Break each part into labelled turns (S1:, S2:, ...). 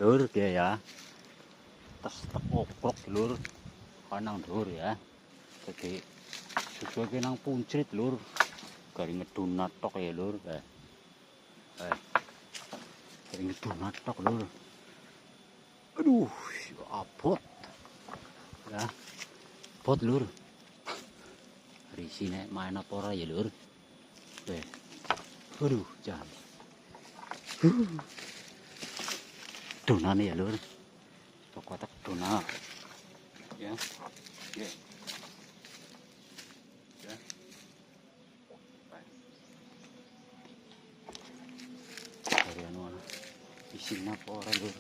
S1: lur dia ya. Tas tekokrok lur. Kanang lur ya. Jadi susu iki nang puncrit lur. Gari ngedunat tok ya lur. Gari ngedunat tok lur. Aduh, abot. Ya. Abot lur. Hari sini main apa ora ya lur. Aduh, jangan. Donane ya lur. Kotak donat. Ya. Ya. Ya. Dari anu isinya apa ora lur.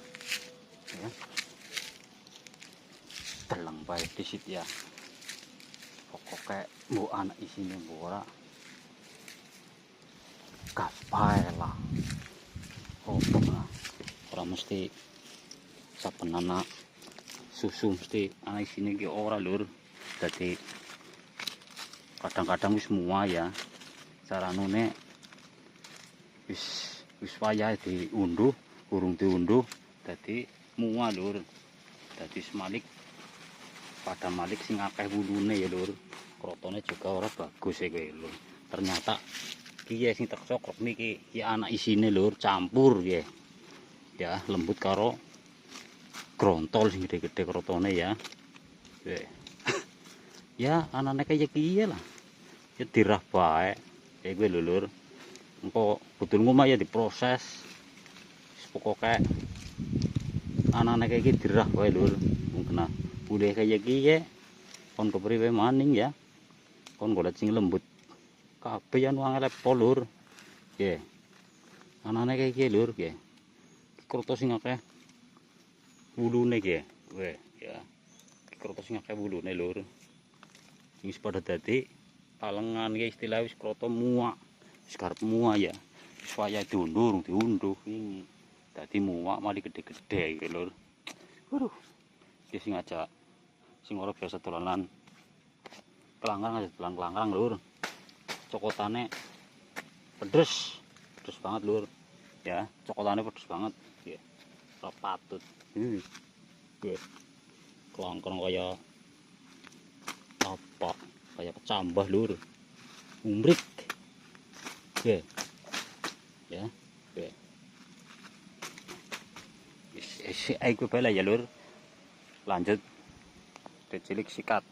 S1: Ya. Telang bae disit ya. Pokoknya mbok anak isine mbok ora. Kapae lah. Nah, ora mesti saben anak susu mesti anak isine ki ora lur. Dadi kadang-kadang wis muah ya. Saranune wis wayah diunduh, urung diunduh dadi muah lur. Dadi semalik pada malik sing akeh wulune ya lur. Krotone juga ora bagus ya kowe lur. Ternyata iki sing tak cokrok niki ya anak isine lur, campur ya. Ya, lembut karo grontol sing gede-gede krotone ya. Ya, anane kaya kiye lah. Ya dirah bae. Kayak gue lur. Engko budulmu mah ya diproses. Pokoke anane kaya iki dirah bae lur. Mung kena boleh kaya kiye. Kon kepriwe maning ya. Kon golek sing lembut. Kabeh anu angel pol lur. Nggih. Anane kaya iki lur nggih. Kroto sing akeh wulune nggih. Weh, ya. Kroto sing akeh wulune lur. Wis pada dadi talengan iki istilah wis kroto muak. Wis karep muak ya. Wis wayah diunduh ini. Dadi muak mali gede-gede iki lur. Waduh. Iki sing aja sing ora biasa dolanan. Kelangkang aja dolan lur. Cokotane pedes. Pedes banget lur. Ya, cokotane pedes banget. Ya. Ora patut. Nggih. Kelangkang kaya apa? Kayak kecambah lur. Umrik. Nggih. Ya. Nggih. Wis ae bala ya lur. Lanjut. Cilik sikat.